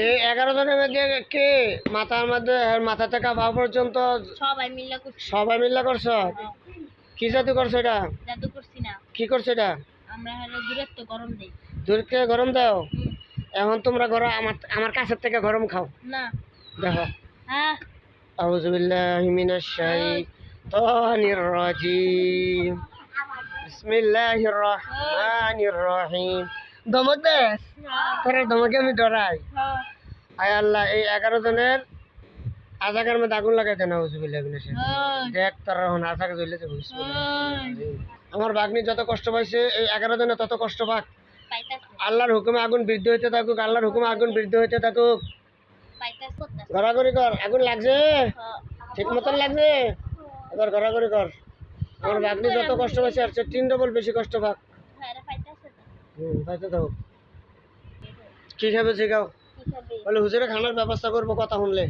এই 11 জনের মধ্যে কে মাথার মধ্যে মাথা থেকে পা পর্যন্ত সবাই মিলে করছো? কি জাদু করছো এটা? জাদু করছি না, কি করছো এটা? আমরা হলো দূরত্ব গরম দেই। দূর থেকে গরম দাও? এখন তোমরা গরম আমার আমার কাছের থেকে গরম খাও না দেখো। হ্যাঁ আউযু বিল্লাহি মিনাশ শাইতানির রাজিম। বিসমিল্লাহির রহমানির রহিম। দমক দেশ তোরা দমকে আমি ডরাই। আয় আল্লাহ, এই 11 জনের আজাকের মধ্যে আগুন লাগাই দেন। আউযু বিল্লাহি মিনাশ শাইতানির দেখ তোরা হন আজাকে জ্বলে যাবে। আমার বাগনি যত কষ্ট পাইছে এই 11 জনে তত কষ্ট পাক। আল্লাহর হুকুমে আগুন বৃদ্ধি হইতে থাকুক, আল্লাহর হুকুমে আগুন বৃদ্ধি হইতে থাকুক। ঘোরাঘুরি কর। আগুন লাগছে? ঠিক মতন লাগছে? এবার ঘোরাঘুরি কর। আমার বাগনি যত কষ্ট পাইছে আর 3 ডবল বেশি কষ্ট পাক। পাইতে থাকুক। কি খাবে শিখাও? বলে হুজুরে খানার ব্যবস্থা করবো কথা শুনলে।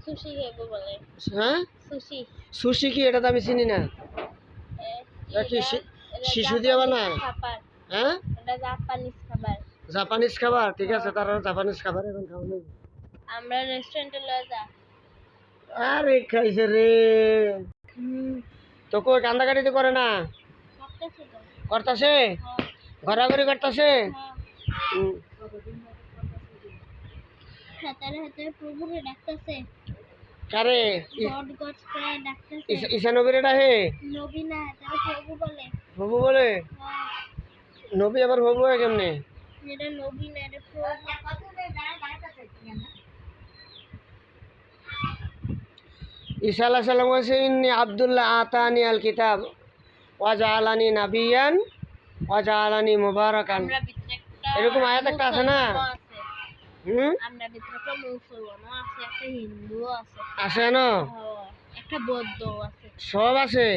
সুশি খাইবো বলে। হ্যাঁ সুশি। সুশি কি? এটা তো আমি চিনি না। এটা কি শিশু দিয়ে বানায়? হ্যাঁ এটা জাপানিজ খাবার। জাপানিজ খাবার? ঠিক আছে, তারা জাপানিজ খাবার এখন খাওয়া নেই। আমরা রেস্টুরেন্টে লয়ে যা। আরে খাইছে রে। তো কই কান্দাকাটি তো করে না? করতাছে? ঘোরাঘুরি করতাছে? হাতারে হাতারে প্রভুরে ডাকতেছে। কারে? গড গড করে ডাকতেছে। ঈসা নবীরে ডাকে? নবী না, তারা প্রভু বলে। প্রভু বলে? নবী আবার প্রভু হয় কেমনে? এটা নবী না, এটা প্রভু। ঈসা আলাইহিস সালাম বলেছে ইন্নী আব্দুল্লাহ আতানি আল কিতাব ওয়া জাআলানি নাবিয়ান ওয়া জাআলানি মুবারাকান। আমরা ভিতরে একটা এরকম আয়াত একটা আছে না? আমরা ভিতরে একটা মুসলমানও আছে, একটা হিন্দুও আছে। আছে না? একটা বৌদ্ধও আছে। সব আছে?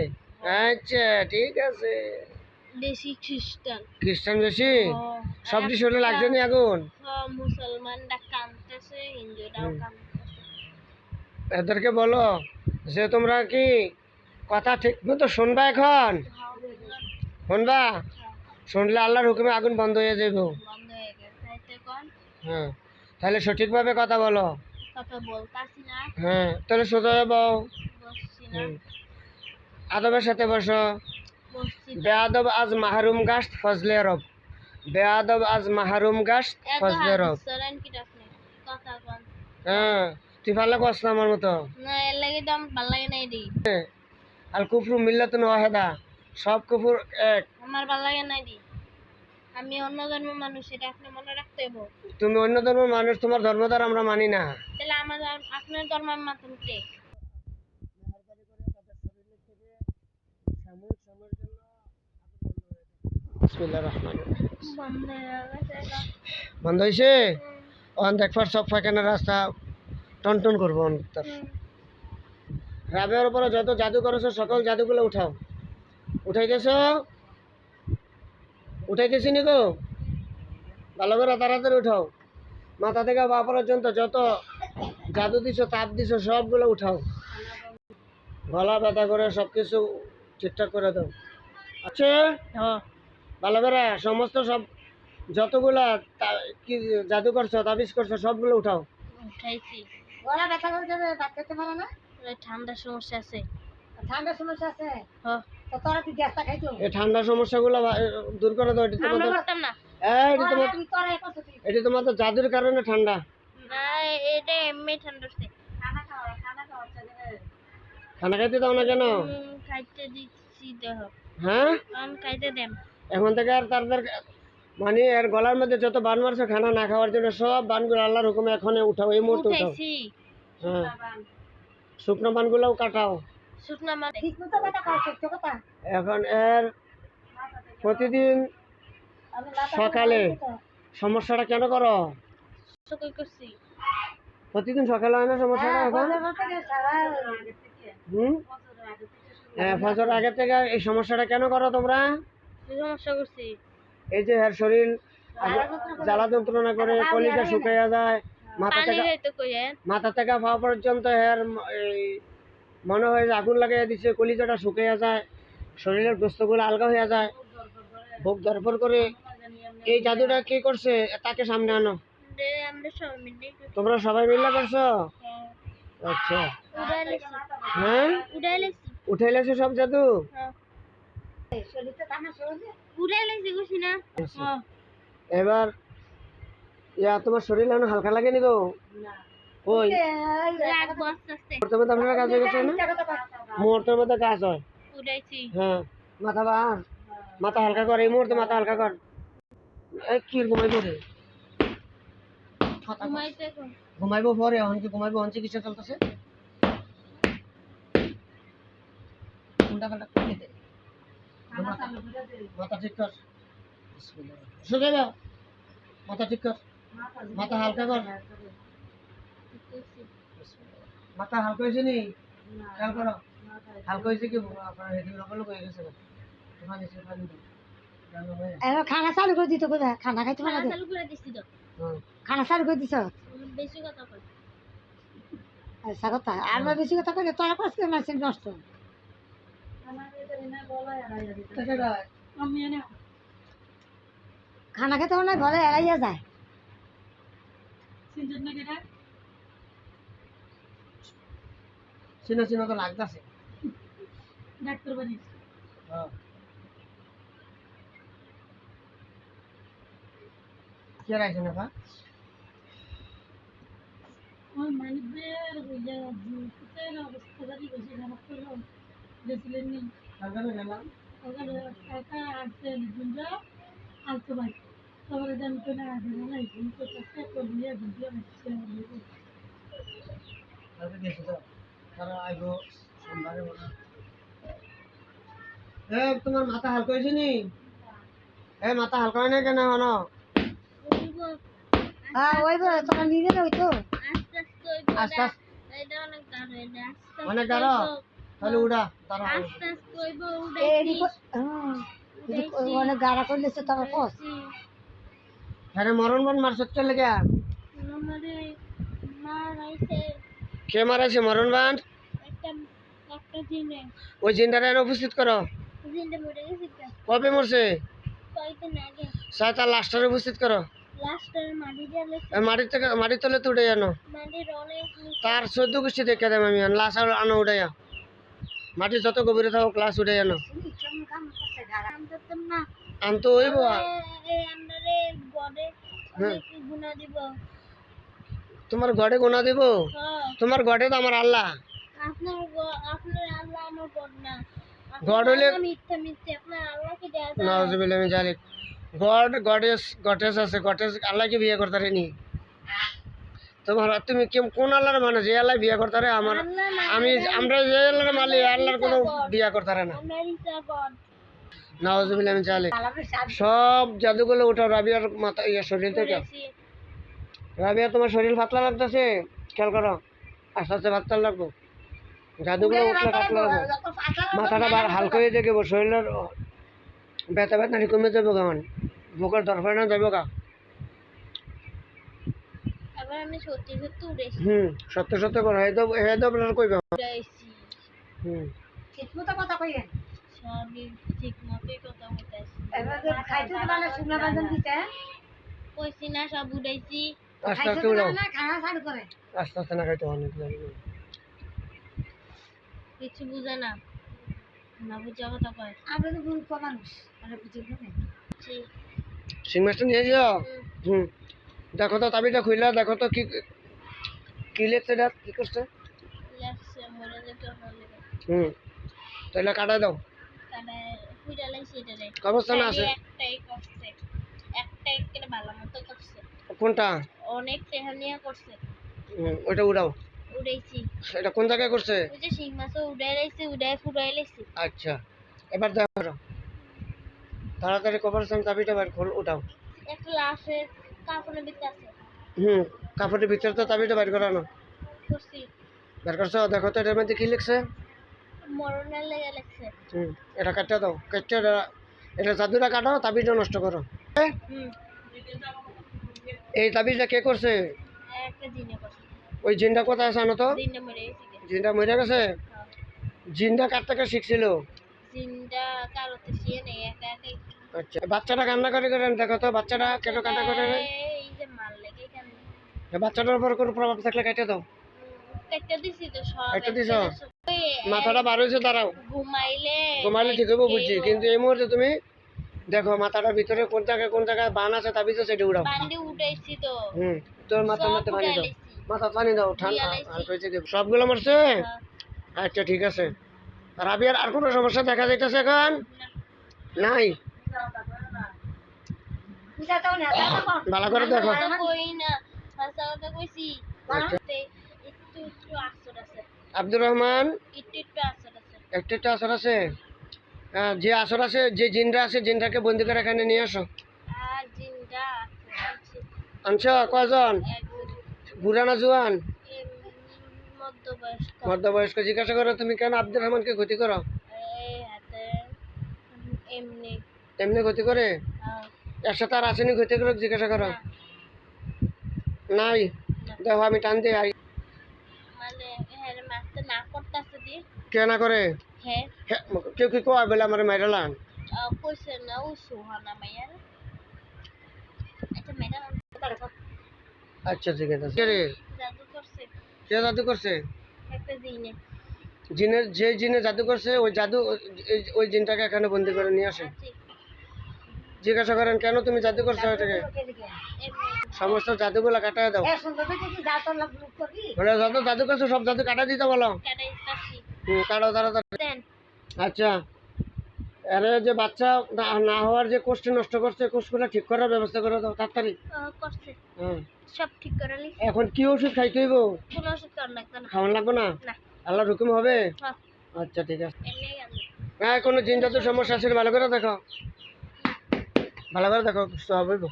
আচ্ছা ঠিক আছে। দেশি খ্রিস্টান। খ্রিস্টান বেশি? সবটি শরীরে লাগছে নি আগুন? মুসলমানরা কাঁদতেছে, হিন্দুরাও কাঁদতেছে। এদেরকে বলো যে তোমরা কি কথা ঠিক মতো শুনবা? এখন শুনবা? শুনলে আল্লাহর হুকুমে আগুন বন্ধ হয়ে যাবে। বন্ধ হয়ে গেছে কোন? হ্যাঁ, তাহলে সঠিকভাবে কথা বলো। কথা বলতাছি না। হ্যাঁ, তাহলে সোজা হয়ে বও। বসছি না। আদবের সাথে বসো। বসছি। বেয়াদব আজ মাহরুম গাশত ফজলে রব। বেয়াদব আজ মাহরুম গাশত ফজলে রব। কথা কোন? হ্যাঁ, তুই ভালো কস না আমার মতো। না, এর লাগি তো আমার ভালো লাগে না এডি। আল কুফরু মিল্লাতুন ওয়াহিদা। সব কুফর এক। আমার ভালো লাগে না এডি। আমি অন্য ধর্মের মানুষ, এটা আপনি মনে রাখতে হবে। তুমি অন্য ধর্মের মানুষ, তোমার ধর্মদ্বার আমরা মানি না। তাহলে আমার আপনার ধর্ম আমি মানতাম কে? বিসমিল্লাহির রহমানির রহিম। বন্ধ হয়েছে? অন দেখবার সব ফাঁকানা রাস্তা টনটন করবো। রাবের উপরে যত জাদু করেছো সকল জাদুগুলো উঠাও। উঠাইতেছ? উঠাইতেছি নি গো? ভালো করে তাড়াতাড়ি উঠাও। মাথা থেকে পা পর্যন্ত যত জাদু দিছো তাপ দিছো সবগুলো উঠাও। গলা ব্যথা করে সবকিছু ঠিকঠাক করে দাও। আচ্ছা ভালো করে সমস্ত সব যতগুলা কি জাদু করছো তাবিজ করছো সবগুলো উঠাও। উঠাইছি। গলা ব্যথা করে যাবে, ভাত খেতে পারো না? ঠান্ডার সমস্যা আছে। ঠান্ডার সমস্যা আছে? হ্যাঁ। তো তোরা কি গ্যাসটা খাইছো? এই ঠান্ডার সমস্যাগুলো দূর করে দাও। এটি আমরা তোমাদের করতাম না। এটি তোমাদের জাদুর কারণে ঠান্ডা। না, এটা এমনি ঠান্ডা আছে। খানা খাইতে দাও না কেন? খাইতে দিচ্ছি দেহ। হ্যাঁ, খাইতে দেন। এখন থেকে আর তাদের মানে এর গলার মধ্যে যত বান মারছে খানা না খাওয়ার জন্য সব বানগুলো আল্লাহর হুকুমে এখন উঠাও, এই মুহূর্তে উঠাও। হ্যাঁ, শুকনো বানগুলোও কাটাও। শুকনো মান ঠিক মতো কথা কও, সত্য কথা। এখন এর প্রতিদিন সকালে সমস্যাটা কেন করো? সকল করছি। প্রতিদিন সকালে হয় না সমস্যাটা? এখন হ্যাঁ, ফজর আগে থেকে এই সমস্যাটা কেন করো তোমরা? সমস্যা করছি। এই যে এর শরীর জ্বালা যন্ত্রণা করে, কলিজা শুকাইয়া যায়, মাথা থেকে পা পর্যন্ত এর মনে হয় যে আগুন লাগাইয়া দিচ্ছে, কলিজাটা শুকাইয়া যায়, শরীরের গোস্তগুলো আলগা হয়ে যায়, বুক ধরফর করে। এই জাদুটা কি করছে? তাকে সামনে আনো। আমরা সবাই মিলে তোমরা সবাই মিলে করছো? আচ্ছা, হ্যাঁ উঠে লেছো সব জাদু? শরীরটা টানা শরীরে বুঝি না। এবার তোমার শরীর এখন হালকা লাগেনি তো? ওই রাখবো আস্তে আস্তে। মুহূর্তের মধ্যে আপনার কাজ হয়ে গেছে না? মুহূর্তের মধ্যে কাজ হয়। উঠাইছি। হ্যাঁ, মাথা হালকা কর, এই মুহূর্তে মাথা হালকা কর। এই কি ঘুমাইবো রে? ঘুমাইতে এখন। ঘুমাইবো পরে, এখন কি ঘুমাইবো? এখন চিকিৎসা চলতেছে। উল্টা পাল্টা করে দে। মাথা ঠিক কর। সোজা যা। মাথা ঠিক কর, মাথা হালকা কর। মাথা হালকা হয়েছে নি? খেয়াল করো, হালকা হয়েছে কি? আপনার হেঁটে লোক হয়ে গেছে। এবার খানা চালু করে দিত কোথায়? খানা খাইতে পারা খাওয়া চালু করে দিছি তো। খানা চালু করে দিছ বেশি কথা কই। আচ্ছা কথা আমরা বেশি কথা কইলে তোরা পাঁচ করে মারছিস নষ্ট খানা খেতে মনে হয় ঘরে এড়াইয়া যায় চিনা চিনা তো লাগতেছে। ডাক্তার বাড়ি কে রাখছে না? ওই মালিকদের অবস্থা বেশি খারাপ করলো গেছিলেন নি গেলাম ওখানে একা আসছে লিখুনরা আলতো ভাই তারপরে জানি তো না আসে না ঘুম করতেছে করলে ভিডিও হচ্ছে কালকে গেছি তো, তারা আইবো সোমবারে মনে হয়। তোমার মাথা হালকা হয়েছে নি? মাথা হালকা হয় না কেন এখনো? হ্যাঁ ওই তোমার নিজের ওই তো আস্তে আস্তে হইবো। আস্তে আস্তে এটা অনেক গাঢ়, এটা আস্তে অনেক আস্তে গাঢ়? হইবো। তাহলে উড়া তারা আস্তে আস্তে হইবো। অনেক গাড়া করলে তো তোমার পথ হ্যাঁ মরণ বন মারছত কে লেগে? আমারে মা রাইছে কে মারাইছে মরণ বান? একটা একটা দিনে ওই জিনটারে এনে উপস্থিত করো। জিন্দা মরে গেছে কা কবে মরছে? কয়েকদিন আগে তার লাশটারে উপস্থিত করো। লাস্টের মাটি গেলে মাটির থেকে মাটির তলে তো উঠে আনো। মাটির অনেক তার 14 গোষ্ঠী দেখে দেব আমি লাশ আর আনো উঠাইয়া। মাটি যত গভীরে থাকুক লাশ উঠে আনো। আনতাম না। আনতো হইব। এই আমরারে গড়ে কি গুণা দিব। তোমার গড়ে গোনা দেব? হ্যাঁ তোমার গড়ে তো আমার আল্লাহ। আপনার আল্লাহ আমার গড় না। গড় হইলে মিথ্যা মিথ্যা আপনার আল্লাহকে দেয়া যায়। নাউজুবিল্লাহ মিন জালিক। গডেস আছে, গডেস আল্লাহকে বিয়ে করতে পারেনি। তোমার তুমি কোন আল্লাহর মানে যে আল্লাহ বিয়ে করতে পারে? আমার আমরা যে আল্লাহর মালি আল্লাহর কোনো বিয়ে করতে পারে না। আমরা ইসা গড়। নাউজুবিল্লাহ মিন জালিক। সব জাদুগুলো উঠাও রাবিয়ার মাথা শরীর থেকে। রাবিয়া তোমার শরীর পাতলা লাগতেছে, খেয়াল করো। আস্তে আস্তে পাতলা লাগবো। জাদুগুলো উঠলে পাতলা লাগবো। মাথাটা হালকা হয়ে যাবে, শরীরের ব্যথা ব্যথা কমে যাবো কেমন, বুকের দরকার না যাবো গা। আবার আমি সত্যি সত্যি উড়েছি। সত্য সত্য করো। হে তো আপনার কইবা। উড়াইছি। ঠিক মতো কথা কইলেন সবই ঠিক মতোই কথা বলতেছি। এবার খাইতে মানে শুকনা বাঁধন দিতে কইছি না সব উড়াইছি। আস্তে আস্তে উড়াও। খানা চালু করে আস্তে আস্তে না খাইতে অনেক কিছু বুঝে না, না বুঝা কথা কয়। আমরা তো গুরু মানুষ আমরা বুঝি না শিং মাছটা নিয়ে যাও। দেখো তো তাবিটা খুইলা দেখো তো কি কি লেখছে, কি করছে। লাগছে মরে যেতে হলে তাহলে কাটাই দাও। কানে ফুইরা লাইছে এটারে। কবরস্থানে আছে একটাই করছে, একটাই করে ভালো মতো করছে। কোনটা? অনেক টেহানিয়া করছে। ওইটা উড়াও। উড়াইছি। এটা কোন জায়গায় করছে? ওই যে শিং মাছও উড়াই লাইছে, উড়াই ফুরাই লাইছে। আচ্ছা এবার দেখো তাড়াতাড়ি কবরস্থান চাবিটা বের খোল, উঠাও। একটা লাশের কাপড়ের ভিতরে আছে। কাপড়ের ভিতরে তো চাবিটা বের করানো। করছি। বের করছো? দেখো তো এটার মধ্যে কি লিখছে। মরণের লেগে লাগছে। এটা কাটতে দাও, কাটতে এটা জাদুটা কাটো, তাবিজটা নষ্ট করো। এই তাবিজটা কে করছে? একটা জিনে করছে। ওই জিনটা কোথায় আছে? আনো তো। জিনটা মরে গেছে। জিনটা মরে গেছে? জিনটা কার থেকে শিখছিল? জিনটা কারোতে শিয়ে নেই, একা একাই। আচ্ছা বাচ্চাটা কান্না করে করেন, দেখো তো বাচ্চাটা কেন কান্না করে। এই যে মাল লেগে কান্না বাচ্চাটার উপর কোনো প্রভাব থাকলে কেটে দাও। একটা দিছি তো সব একটা দিছ? ওই, মাথাটা বার হয়েছে, দাঁড়াও। ঘুমাইলে ঠিক হইব বুঝছি, কিন্তু এই মুহূর্তে তুমি দেখো মাথাটার ভিতরে কোন জায়গায় বান আছে তা ভিতরে সেটা উড়াও। বান্ডি উঠাইছি তো। তোর মাথার সব মধ্যে পানি দাও, উঠাইছি। মাথা পানি দাও, ঠান্ডা উড়াইছি। আর হয়েছে কি? সবগুলো মরছে? হ্যাঁ। আচ্ছা ঠিক আছে। রাবিয়ার আর কোনো সমস্যা দেখা যাইতেছে এখন? নাই? ভালো করে দেখো। কথা কই না, হাসা কথা কইছি। আচ্ছা। একটু একটু আসর আছে, আব্দুর রহমান, একটু একটু আসর আছে। একটু একটু আসর আছে? যে আসর আছে, যে জিনরা আছে, জিনটাকে বন্দি করে এখানে নিয়ে আসো। আর জিন্দা আছে আনছো কয়জন? একজন বুড়া না জোয়ান? মধ্যবয়স্ক। মধ্যবয়স্ক। জিজ্ঞাসা করো তুমি কেন আব্দুর রহমানকে ক্ষতি করো? এই হাতে এমনি। এমনি ক্ষতি করে? এর সাথে আর আসেনি ক্ষতি করে? জিজ্ঞাসা করো। না, নাই? দেখো আমি টান দিই। মানে হ্যাঁ মারতে না করতেছে দি। কে না করে? হ্যাঁ হ্যাঁ, কেউ কি কয় বলে আমার মাইরালান? কইছে না ও সুহানা মাইয়ার। আচ্ছা ম্যাডাম আচ্ছা ঠিক আছে। কে রে? জাদু করছে কে জাদু করছে? একটা জিনে। যে জিনে জাদু করছে, ওই জাদু ওই জিনটাকে এখানে বন্দি করে নিয়ে আসে। আচ্ছা জিজ্ঞাসা করেন কেন তুমি জাদু করছো ওটাকে? এমনি সমস্ত জাদুগুলো কাটায় দাও। বলে যত জাদু করছো সব জাদু কাটা দিতে বলো। কাটাইতাছি কাটাও তাড়াতাড়ি। দেন। আচ্ছা, আরে যে বাচ্চা না হওয়ার যে কোষটি নষ্ট করছে, কোষগুলো ঠিক করার ব্যবস্থা করে দাও তাড়াতাড়ি। করছে হ্যাঁ। সব ঠিক করে লিখছি। এখন কি ওষুধ খাইতে হইব? কোনো ওষুধ কর লাগবে না। খাওয়ান লাগবে না? না আল্লাহর হুকুম হবে? হ্যাঁ আচ্ছা ঠিক আছে। এমনি আমি হ্যাঁ, কোনো জিন জাতুর সমস্যা আছে ভালো করে দেখো, ভালো করে দেখো। সব হইব,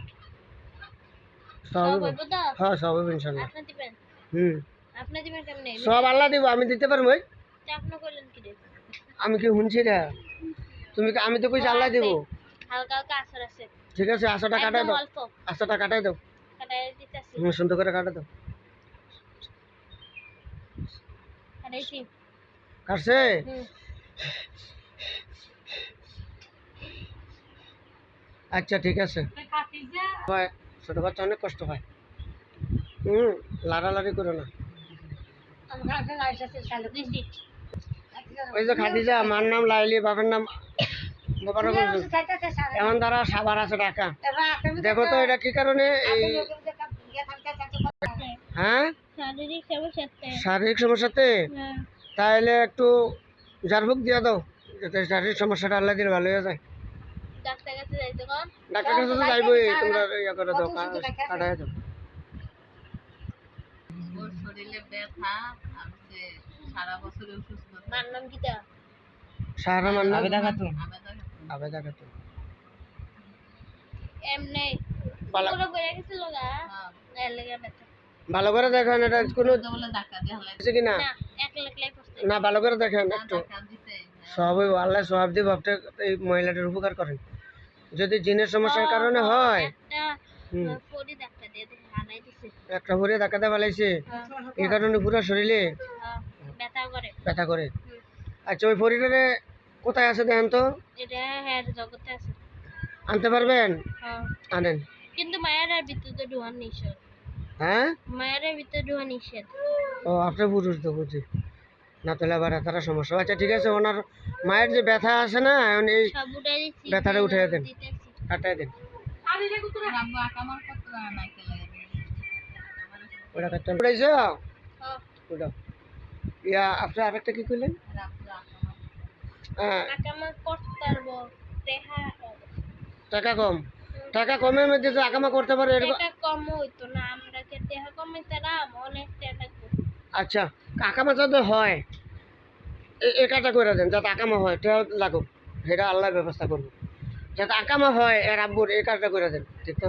সব সব হইব। হইব তো? হ্যাঁ সব হইব ইনশাল্লাহ। আপনি দিবেন? হুম, আপনি দিবেন কেমনে? সব আল্লাহ দিব, আমি দিতে পারবো? আপনি কইলেন কি রে? আমি কি শুনছি রে? আমি তো কইছি আল্লাহ দিব। হালকা হালকা আসর আছে। ঠিক আছে, আশাটা কাটাই একদম দাও, অল্প আশাটা কাটাই দাও। কাটাই দিতেছি। সুন্দর করে কাটাই দাও। কাটাইছি। কাটছে? হুম আচ্ছা ঠিক আছে। হয়, ছোট বাচ্চা অনেক কষ্ট হয়। লাড়ালাড়ি করো না। দিছি। ওই যে খাদিজা, মার নাম লাইলি, বাবার নাম মোবারক হোসেন। এখন তারা সাবার আছে ঢাকা। দেখো তো এটা কি কারণে এই? হ্যাঁ, শারীরিক সমস্যাতে। শারীরিক সমস্যাতে? হ্যাঁ তাহলে একটু ঝাড়ফুঁক দিয়ে দাও, যাতে শারীরিক সমস্যাটা আল্লাহ দিলে ভালো হয়ে যায়। ডাক্তার কাছে যাইতে কোন? ডাক্তার কাছে তো যাইবই, তোমরা ইয়া করে দাও, কাটায় দাও। ওর শরীরে ব্যথা আর হচ্ছে সারা বছরে অসুস্থতা। মার নাম কিটা? সাহারা মান্না আবেদা আবেদা খাতুন। এমনি ভালো পুরো করে গেছিল গা। হ্যাঁ, এর লাগা ব্যথা। ভালো করে দেখেন এটা কোনো বলে ধাক্কা দিয়ে হালাই আছে কিনা। না এক লাখ পড়ছে। না, ভালো করে দেখেন একটু। ধাক্কা দিতে সব ওই আল্লাহ সব দিয়ে ভাবতে এই মহিলাটার উপকার করেন। যদি জিনের সমস্যার কারণে হয়, একটা হুম, ফড়ি ডাক্তার দিয়ে দেখে হালাই দিছে। একটা ভরে ধাক্কাতে ফেলাইছে, এই কারণে পুরো শরীরে ব্যথা করে। ব্যথা করে। হুম। আচ্ছা, ওই ফরিটারে কোথায় আছে দেখেন তো, এটা হ্যাঁ জগতে আছে। আনতে পারবেন? হ্যাঁ আনেন। কিন্তু মায়ের ভিতরে ঢুয়ান নিষেধ। হ্যাঁ, মায়ের ভিতরে ঢুয়া নিষেধ। ও আপনার পুরুষ তো বুঝি না, তাহলে আবার তারা সমস্যা। আচ্ছা ঠিক আছে, ওনার মায়ের যে ব্যথা আছে না, এখন এই সব উঠাই দিচ্ছি। ব্যথাটা উঠাইয়া দেন, দিতেছি। কাটাই দেন। রাব্বু আকামার পত্র আনাইতে লাগে। ওটা কাটতে উঠাইছো? হ্যাঁ ওটা ইয়া, আপনি আরেকটা কি করলেন? রাব্বু আকামার হ্যাঁ, আকামা করতে পারবো। টেহা টাকা কম, টাকা কমের মধ্যে তো আকামা করতে পারে এরকম। টাকা কম হইতো না, আমরা কে টেহা কমাইতে নাম অনেক টাকা। আচ্ছা, আকামা যাতে হয় এই কাজটা করে দেন, যাতে আকামা হয়, এটা লাগুক, সেটা আল্লাহ ব্যবস্থা করবো। যাতে আকামা হয় এর আব্বুর, এই কাজটা করে দেন। ঠিক তো?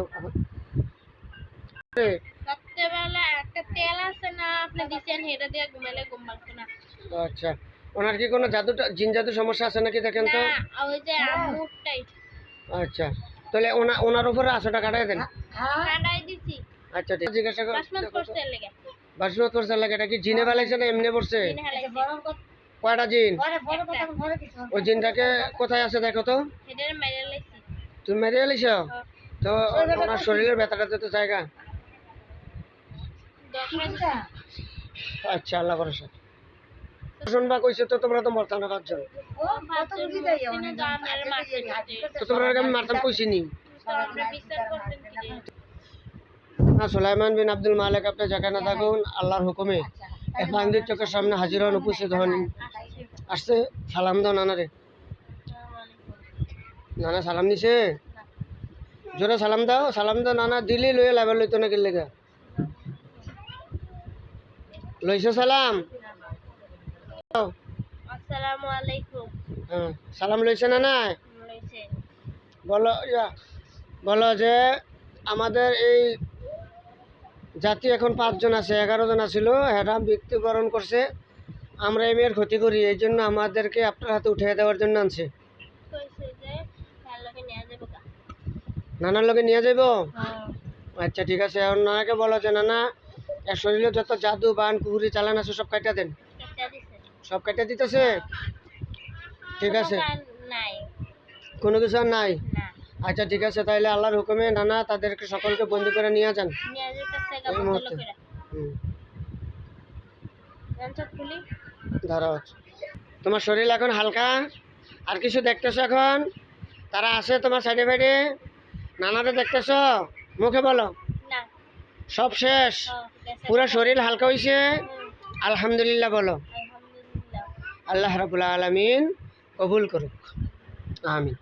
রাত্রেবেলা একটা তেল আছে না আপনি দিচ্ছেন, হেটা দিয়ে ঘুমাইলে ঘুম পাচ্ছে না। আচ্ছা, ওনার কি কোনো জিন জাদু সমস্যা আছে নাকি দেখেন তো। না ওই যে আমুরটাই আচ্ছা, তাহলে ওনার উপরে 800 টাকা কাটাই দেন। কাটাই দিছি। আচ্ছা ঠিক আছে, জিজ্ঞাসা বাসমত করতে লেগে বাসমত করছে লাগে, এটা কি জিনে ফেলাইছে না এমনি পড়ছে? দিন হালাইছি। কয়টা জিন? একটা। ওই জিনটাকে কোথায় আছে দেখো তো। হেটার মেরে লাইছি। তুমি মেরে এলিস তো? ওনার শরীরের ব্যথাটা তো জায়গা আচ্ছা আল্লাহ ভরসা শুনবা কইছে তো তোমরা তো মরতাম না পাঁচজন তো তোমরা আমি মারতাম কইছি নি না সুলাইমান বিন আব্দুল মালিক আপনি যেখানে থাকুন আল্লাহর হুকুমে এক বান্দির চোখের সামনে হাজির হন উপস্থিত হন আসছে সালাম দাও নানারে নানা সালাম দিছে জোরে সালাম দাও নানা দিলি লইয়া লাইবার লইতো না কিনলে লইছে সালাম আসসালামু আলাইকুম হ্যাঁ সালাম লইছে না না লইছে বলো যে আমাদের এই জাতি এখন 5 জন আছে 11 জন আছিল এরা মৃত্যুবরণ করছে আমরা এই মেয়ের ক্ষতি করি এই জন্য আমাদেরকে আপনার হাতে উঠিয়ে দেওয়ার জন্য আনছে কইছে যে হ্যালোকে নিয়ে যাবো কা নানার লগে নিয়ে যাইব আচ্ছা ঠিক আছে এখন নানাকে বলো যে নানা এর শরীরে যত জাদু বান কুহুরি চালান আছে সব কাটা দেন একটা দিছে সব কাটা দিতেছে ঠিক আছে নাই কোনো কিছু আর নাই না আচ্ছা ঠিক আছে তাইলে আল্লাহর হুকুমে নানা তাদেরকে সকলকে বন্দি করে নিয়ে যান নিয়ে যেতেছে গা এই বদল মুহূর্তে। করে হুম জানছো খুলি ধরো তোমার শরীর এখন হালকা আর কিছু দেখতেছো এখন তারা আছে তোমার সাইডে ফাইডে নানারে দেখতেছো মুখে বলো না সব শেষ পুরো শরীর হালকা হইছে আলহামদুলিল্লাহ বলো আলহামদুলিল্লাহ আল্লাহ রাব্বুল আলামিন কবুল করুক আমিন